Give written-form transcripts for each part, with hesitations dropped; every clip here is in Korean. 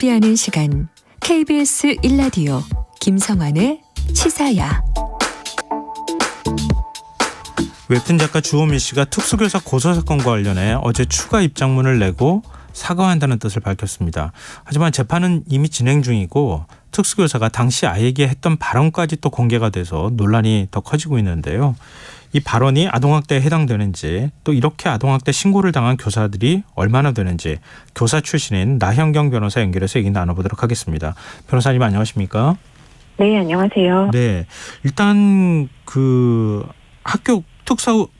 함께하는 시간 KBS 1라디오 김성환의 시사야. 웹툰 작가 주호민 씨가 특수교사 고소 사건과 관련해 어제 추가 입장문을 내고 사과한다는 뜻을 밝혔습니다. 하지만 재판은 이미 진행 중이고 특수교사가 당시 아이에게 했던 발언까지 또 공개가 돼서 논란이 더 커지고 있는데요. 이 발언이 아동학대에 해당되는지, 또 이렇게 아동학대 신고를 당한 교사들이 얼마나 되는지 교사 출신인 나현경 변호사 연결해서 얘기 나눠보도록 하겠습니다. 변호사님 안녕하십니까? 네, 안녕하세요. 네, 일단 그 학교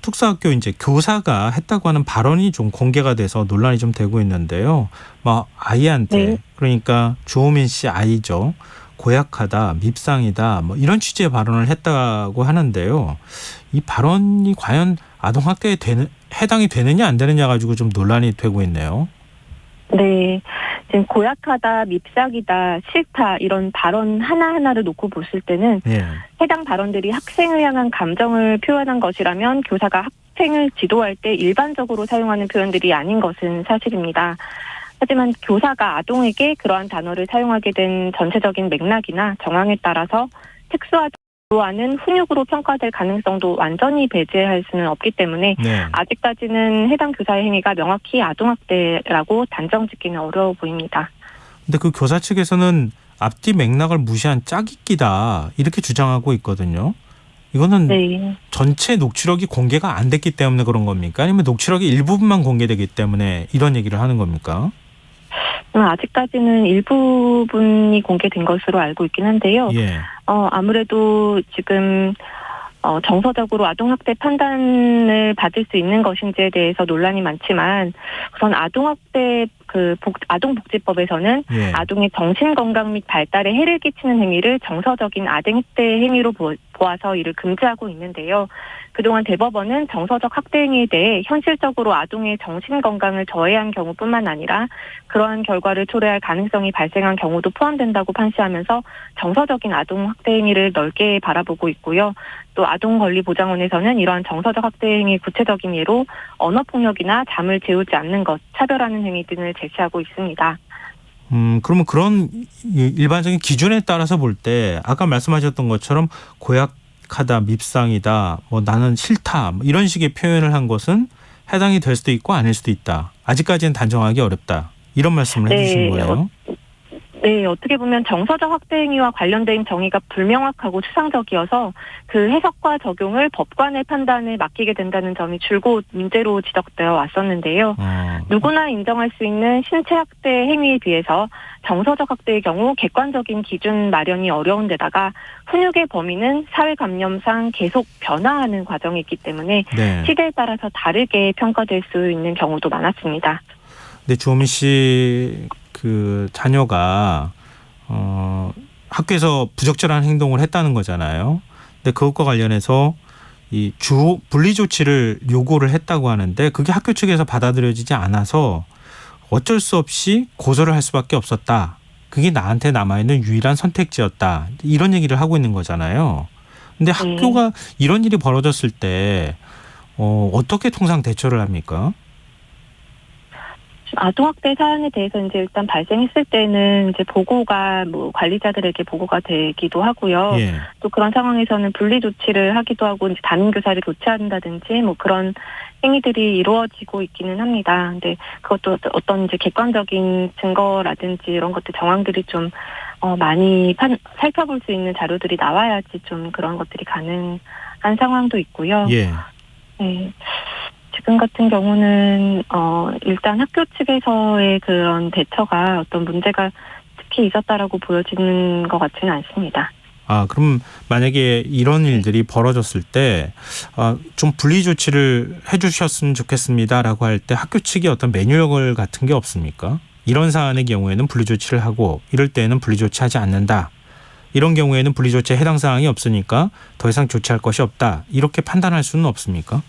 특수학교 이제 교사가 했다고 하는 발언이 좀 공개가 돼서 논란이 좀 되고 있는데요. 막 아이한테, 네. 그러니까 주호민 씨 아이죠. 고약하다, 밉상이다, 뭐 이런 취지의 발언을 했다고 하는데요. 이 발언이 과연 아동학대에 해당이 되느냐 안 되느냐 가지고 좀 논란이 되고 있네요. 네, 지금 고약하다, 밉상이다, 싫다 이런 발언 하나하나를 놓고 보실 때는 예. 해당 발언들이 학생을 향한 감정을 표현한 것이라면 교사가 학생을 지도할 때 일반적으로 사용하는 표현들이 아닌 것은 사실입니다. 하지만 교사가 아동에게 그러한 단어를 사용하게 된 전체적인 맥락이나 정황에 따라서 특수아동과는 훈육으로 평가될 가능성도 완전히 배제할 수는 없기 때문에 네. 아직까지는 해당 교사의 행위가 명확히 아동학대라고 단정짓기는 어려워 보입니다. 근데 그 교사 측에서는 앞뒤 맥락을 무시한 짜깁기다 이렇게 주장하고 있거든요. 이거는 네. 전체 녹취록이 공개가 안 됐기 때문에 그런 겁니까? 아니면 녹취록이 일부분만 공개되기 때문에 이런 얘기를 하는 겁니까? 아직까지는 일부분이 공개된 것으로 알고 있긴 한데요. 예. 아무래도 지금 정서적으로 아동학대 판단을 받을 수 있는 것인지에 대해서 논란이 많지만 우선 아동학대 아동복지법에서는 예. 아동의 정신건강 및 발달에 해를 끼치는 행위를 정서적인 아동학대 행위로 보아서 이를 금지하고 있는데요. 그동안 대법원은 정서적 학대 행위에 대해 현실적으로 아동의 정신건강을 저해한 경우뿐만 아니라 그러한 결과를 초래할 가능성이 발생한 경우도 포함된다고 판시하면서 정서적인 아동학대 행위를 넓게 바라보고 있고요. 또 아동권리보장원에서는 이러한 정서적 학대 행위 구체적인 예로 언어폭력이나 잠을 재우지 않는 것, 차별하는 행위 등을 제시하고 있습니다. 그러면 그런 일반적인 기준에 따라서 볼 때 아까 말씀하셨던 것처럼 고약하다, 밉상이다, 뭐 나는 싫다, 뭐 이런 식의 표현을 한 것은 해당이 될 수도 있고 아닐 수도 있다. 아직까지는 단정하기 어렵다. 이런 말씀을 해주신 거예요. 네, 어떻게 보면 정서적 학대 행위와 관련된 정의가 불명확하고 추상적이어서 그 해석과 적용을 법관의 판단에 맡기게 된다는 점이 줄곧 문제로 지적되어 왔었는데요. 누구나 인정할 수 있는 신체 학대 행위에 비해서 정서적 학대의 경우 객관적인 기준 마련이 어려운 데다가 훈육의 범위는 사회 감염상 계속 변화하는 과정이 있기 때문에 네. 시대에 따라서 다르게 평가될 수 있는 경우도 많았습니다. 근데 주호민 씨 그 자녀가 학교에서 부적절한 행동을 했다는 거잖아요. 근데 그것과 관련해서 이 분리 조치를 요구를 했다고 하는데 그게 학교 측에서 받아들여지지 않아서 어쩔 수 없이 고소를 할 수밖에 없었다. 그게 나한테 남아있는 유일한 선택지였다. 이런 얘기를 하고 있는 거잖아요. 근데 학교가 이런 일이 벌어졌을 때 어떻게 통상 대처를 합니까? 아동학대 사안에 대해서 이제 일단 발생했을 때는 이제 보고가 관리자들에게 보고가 되기도 하고요. 예. 또 그런 상황에서는 분리 조치를 하기도 하고 이제 담임 교사를 교체한다든지 그런 행위들이 이루어지고 있기는 합니다. 근데 그것도 어떤 이제 객관적인 증거라든지 이런 것들 정황들이 좀 많이 살펴볼 수 있는 자료들이 나와야지 좀 그런 것들이 가능한 상황도 있고요. 예. 네. 지금 같은 경우는 일단 학교 측에서의 그런 대처가 어떤 문제가 특히 있었다라고 보여지는 것 같지는 않습니다. 그럼 만약에 이런 일들이 벌어졌을 때 좀 분리 조치를 해주셨으면 좋겠습니다라고 할 때 학교 측이 어떤 매뉴얼 같은 게 없습니까? 이런 사안의 경우에는 분리 조치를 하고 이럴 때는 분리 조치하지 않는다. 이런 경우에는 분리 조치에 해당 사항이 없으니까 더 이상 조치할 것이 없다. 이렇게 판단할 수는 없습니까?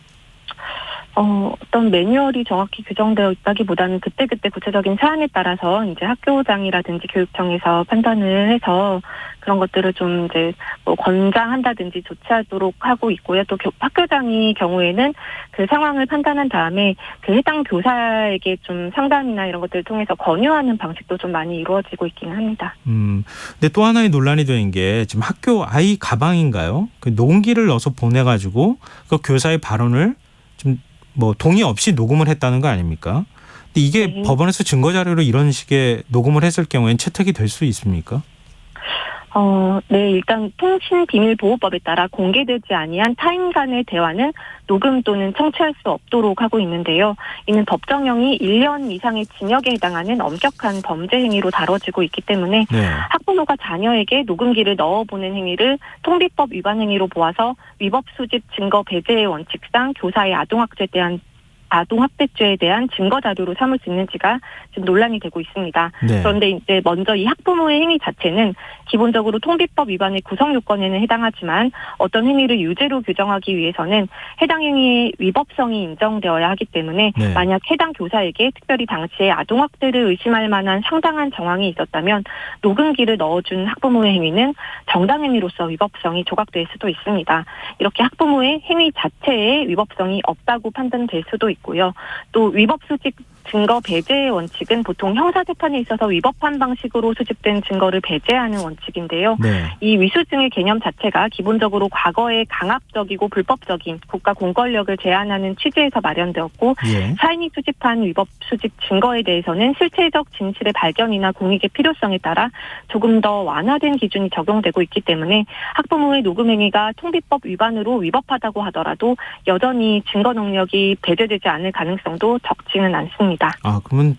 어떤 매뉴얼이 정확히 규정되어 있다기보다는 그때그때 구체적인 사안에 따라서 이제 학교장이라든지 교육청에서 판단을 해서 그런 것들을 좀 이제 뭐 권장한다든지 조치하도록 하고 있고요. 또 학교장의 경우에는 그 상황을 판단한 다음에 그 해당 교사에게 좀 상담이나 이런 것들을 통해서 권유하는 방식도 좀 많이 이루어지고 있기는 합니다. 근데 또 하나의 논란이 되는 게 지금 학교 아이 가방인가요? 그 녹음기를 넣어서 보내가지고 그 교사의 발언을 좀 뭐 동의 없이 녹음을 했다는 거 아닙니까? 근데 이게 네. 법원에서 증거 자료로 이런 식의 녹음을 했을 경우에는 채택이 될 수 있습니까? 네, 일단 통신비밀보호법에 따라 공개되지 아니한 타인 간의 대화는 녹음 또는 청취할 수 없도록 하고 있는데요. 이는 법정형이 1년 이상의 징역에 해당하는 엄격한 범죄 행위로 다뤄지고 있기 때문에 네. 학부모가 자녀에게 녹음기를 넣어보는 행위를 통비법 위반 행위로 보아서 위법 수집 증거 배제의 원칙상 교사의 아동학대죄에 대한 증거 자료로 삼을 수 있는지가 지금 논란이 되고 있습니다. 네. 그런데 이제 먼저 이 학부모의 행위 자체는 기본적으로 통비법 위반의 구성 요건에는 해당하지만 어떤 행위를 유죄로 규정하기 위해서는 해당 행위의 위법성이 인정되어야 하기 때문에 네. 만약 해당 교사에게 특별히 당시에 아동학대를 의심할 만한 상당한 정황이 있었다면 녹음기를 넣어준 학부모의 행위는 정당 행위로서 위법성이 조각될 수도 있습니다. 이렇게 학부모의 행위 자체에 위법성이 없다고 판단될 수도 있고요. 또 위법 수집 증거 배제의 원칙은 보통 형사재판에 있어서 위법한 방식으로 수집된 증거를 배제하는 원칙인데요. 네. 이 위수증의 개념 자체가 기본적으로 과거의 강압적이고 불법적인 국가 공권력을 제한하는 취지에서 마련되었고 예. 사인이 수집한 위법 수집 증거에 대해서는 실체적 진실의 발견이나 공익의 필요성에 따라 조금 더 완화된 기준이 적용되고 있기 때문에 학부모의 녹음 행위가 통비법 위반으로 위법하다고 하더라도 여전히 증거 능력이 배제되지 않을 가능성도 적지는 않습니다. 그러면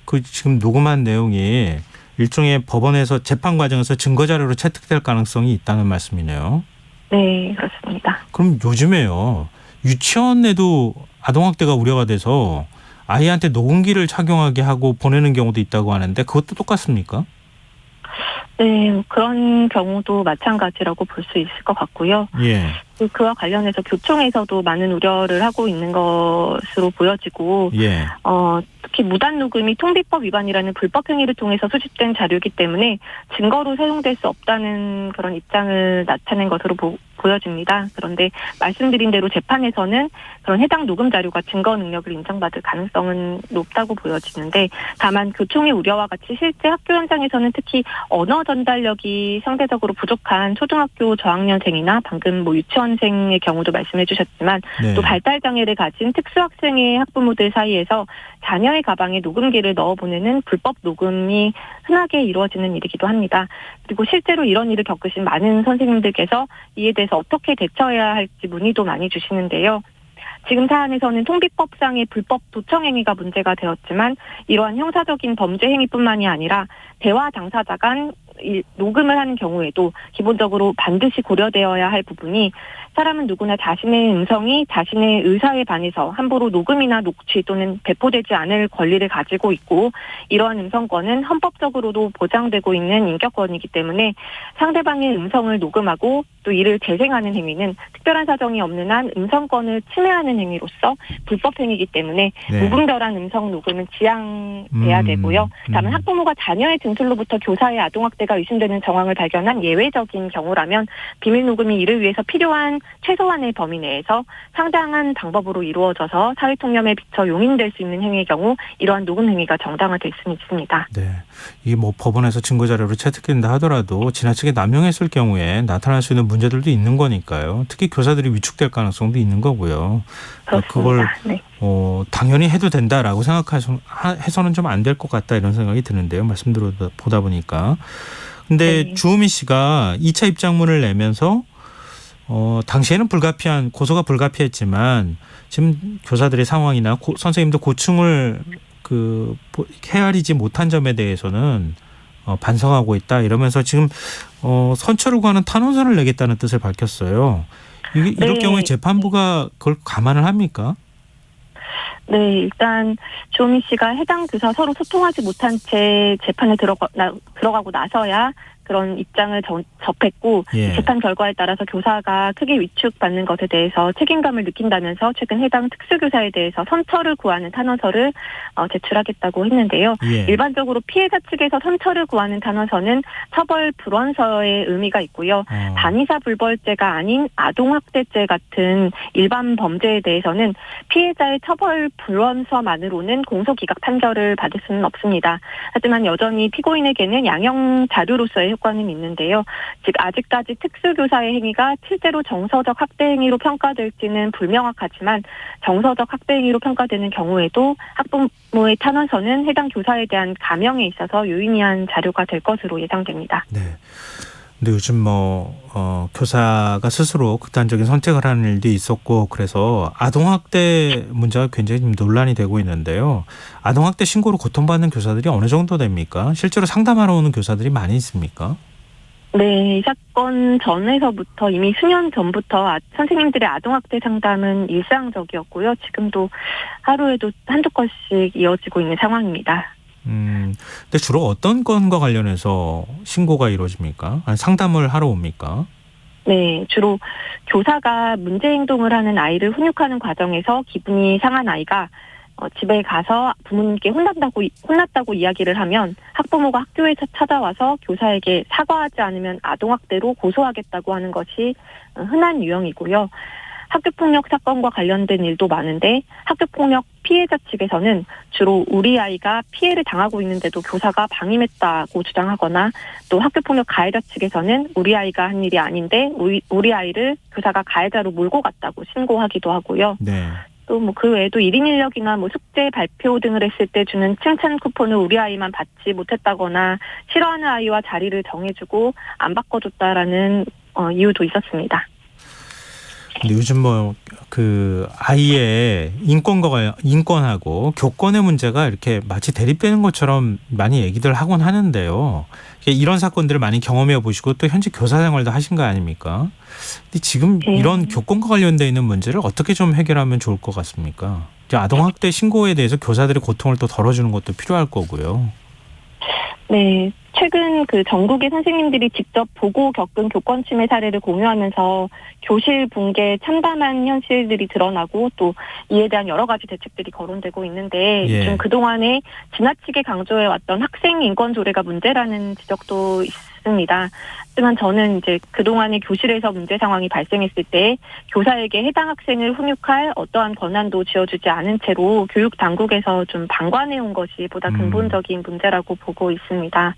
그 지금 녹음한 내용이 일종의 법원에서 재판 과정에서 증거 자료로 채택될 가능성이 있다는 말씀이네요. 네, 그렇습니다. 그럼 요즘에요. 유치원에도 아동학대가 우려가 돼서 아이한테 녹음기를 착용하게 하고 보내는 경우도 있다고 하는데 그것도 똑같습니까? 네, 그런 경우도 마찬가지라고 볼 수 있을 것 같고요. 예. 그와 관련해서 교총에서도 많은 우려를 하고 있는 것으로 보여지고, 예. 특히 무단 녹음이 통비법 위반이라는 불법 행위를 통해서 수집된 자료이기 때문에 증거로 사용될 수 없다는 그런 입장을 나타낸 것으로 보여집니다. 그런데 말씀드린 대로 재판에서는 그런 해당 녹음 자료가 증거 능력을 인정받을 가능성은 높다고 보여지는데, 다만 교총의 우려와 같이 실제 학교 현장에서는 특히 언어 전달력이 상대적으로 부족한 초등학교 저학년생이나 방금 유치원생의 경우도 말씀해 주셨지만 네. 또 발달 장애를 가진 특수학생의 학부모들 사이에서 자녀의 가방에 녹음기를 넣어보내는 불법 녹음이 흔하게 이루어지는 일이기도 합니다. 그리고 실제로 이런 일을 겪으신 많은 선생님들께서 이에 대해서 어떻게 대처해야 할지 문의도 많이 주시는데요. 지금 사안에서는 통비법상의 불법 도청 행위가 문제가 되었지만 이러한 형사적인 범죄 행위뿐만이 아니라 대화 당사자 간 녹음을 하는 경우에도 기본적으로 반드시 고려되어야 할 부분이 사람은 누구나 자신의 음성이 자신의 의사에 반해서 함부로 녹음이나 녹취 또는 배포되지 않을 권리를 가지고 있고 이러한 음성권은 헌법적으로도 보장되고 있는 인격권이기 때문에 상대방의 음성을 녹음하고 또 이를 재생하는 행위는 특별한 사정이 없는 한 음성권을 침해하는 행위로서 불법 행위이기 때문에 네. 무분별한 음성 녹음은 지양돼야 되고요. 다만 학부모가 자녀의 진술로부터 교사의 아동학대가 의심되는 정황을 발견한 예외적인 경우라면 비밀 녹음이 이를 위해서 필요한 최소한의 범위 내에서 상당한 방법으로 이루어져서 사회통념에 비춰 용인될 수 있는 행위의 경우 이러한 녹음 행위가 정당화될 수는 있습니다. 네, 이게 뭐 법원에서 증거 자료로 채택된다 하더라도 지나치게 남용했을 경우에 나타날 수 있는 문제들도 있는 거니까요. 특히 교사들이 위축될 가능성도 있는 거고요. 그렇습니다. 그걸 네. 당연히 해도 된다라고 생각해서는 좀 안 될 것 같다 이런 생각이 드는데요. 말씀 보다 보니까. 근데 네. 주호미 씨가 2차 입장문을 내면서 당시에는 고소가 불가피했지만 지금 교사들의 상황이나 선생님도 고충을 헤아리지 못한 점에 대해서는 반성하고 있다 이러면서 지금 선처를 구하는 탄원서를 내겠다는 뜻을 밝혔어요. 이럴 네. 경우에 재판부가 그걸 감안을 합니까? 네, 일단 주호미 씨가 해당 교사 서로 소통하지 못한 채 재판에 들어가고 나서야 그런 입장을 접했고 예. 재판 결과에 따라서 교사가 크게 위축받는 것에 대해서 책임감을 느낀다면서 최근 해당 특수교사에 대해서 선처를 구하는 탄원서를 제출하겠다고 했는데요. 예. 일반적으로 피해자 측에서 선처를 구하는 탄원서는 처벌 불원서의 의미가 있고요. 반의사 불벌죄가 아닌 아동학대죄 같은 일반 범죄에 대해서는 피해자의 처벌 불원서만으로는 공소기각 판결을 받을 수는 없습니다. 하지만 여전히 피고인에게는 양형 자료로서의 효과는 있는데요. 즉 아직까지 특수교사의 행위가 실제로 정서적 학대 행위로 평가될지는 불명확하지만 정서적 학대 행위로 평가되는 경우에도 학부모의 탄원서는 해당 교사에 대한 감형에 있어서 유의미한 자료가 될 것으로 예상됩니다. 네. 근데 요즘 교사가 스스로 극단적인 선택을 하는 일도 있었고 그래서 아동학대 문제가 굉장히 좀 논란이 되고 있는데요. 아동학대 신고로 고통받는 교사들이 어느 정도 됩니까? 실제로 상담하러 오는 교사들이 많이 있습니까? 네, 이 사건 전에서부터 이미 수년 전부터 선생님들의 아동학대 상담은 일상적이었고요. 지금도 하루에도 한두 건씩 이어지고 있는 상황입니다. 근데 주로 어떤 건과 관련해서 신고가 이루어집니까? 아니, 상담을 하러 옵니까? 네, 주로 교사가 문제 행동을 하는 아이를 훈육하는 과정에서 기분이 상한 아이가 집에 가서 부모님께 혼났다고 이야기를 하면 학부모가 학교에 찾아와서 교사에게 사과하지 않으면 아동학대로 고소하겠다고 하는 것이 흔한 유형이고요. 학교폭력 사건과 관련된 일도 많은데 학교폭력 피해자 측에서는 주로 우리 아이가 피해를 당하고 있는데도 교사가 방임했다고 주장하거나 또 학교폭력 가해자 측에서는 우리 아이가 한 일이 아닌데 우리 아이를 교사가 가해자로 몰고 갔다고 신고하기도 하고요. 네. 또 그 외에도 1인 인력이나 숙제 발표 등을 했을 때 주는 칭찬 쿠폰을 우리 아이만 받지 못했다거나 싫어하는 아이와 자리를 정해주고 안 바꿔줬다라는 이유도 있었습니다. 근데 요즘 아이의 인권하고 교권의 문제가 이렇게 마치 대립되는 것처럼 많이 얘기들 하곤 하는데요. 이런 사건들을 많이 경험해 보시고 또 현재 교사 생활도 하신 거 아닙니까? 근데 지금 네. 이런 교권과 관련돼 있는 문제를 어떻게 좀 해결하면 좋을 것 같습니까? 이제 아동학대 신고에 대해서 교사들의 고통을 또 덜어주는 것도 필요할 거고요. 네. 최근 전국의 선생님들이 직접 보고 겪은 교권 침해 사례를 공유하면서 교실 붕괴 참담한 현실들이 드러나고 또 이에 대한 여러 가지 대책들이 거론되고 있는데 예. 요즘 그동안에 지나치게 강조해왔던 학생 인권 조례가 문제라는 지적도 있습니다. 하지만 저는 이제 그동안에 교실에서 문제 상황이 발생했을 때 교사에게 해당 학생을 훈육할 어떠한 권한도 지어주지 않은 채로 교육 당국에서 좀 방관해온 것이 보다 근본적인 문제라고 보고 있습니다.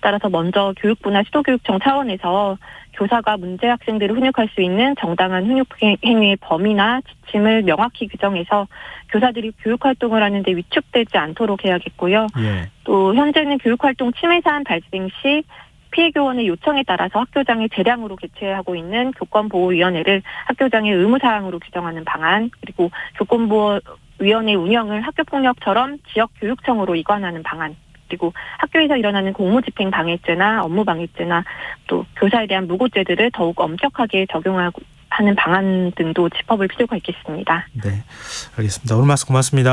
따라서 먼저 교육부나 시도교육청 차원에서 교사가 문제 학생들을 훈육할 수 있는 정당한 훈육 행위의 범위나 지침을 명확히 규정해서 교사들이 교육활동을 하는데 위축되지 않도록 해야겠고요. 예. 또 현재는 교육활동 침해 사안 발생 시 피해 교원의 요청에 따라서 학교장이 재량으로 개최하고 있는 교권보호위원회를 학교장의 의무사항으로 규정하는 방안, 그리고 교권보호위원회 운영을 학교폭력처럼 지역교육청으로 이관하는 방안, 그리고 학교에서 일어나는 공무집행 방해죄나 업무방해죄나 또 교사에 대한 무고죄들을 더욱 엄격하게 적용하고 하는 방안 등도 짚어볼 필요가 있겠습니다. 네, 알겠습니다. 오늘 말씀 고맙습니다.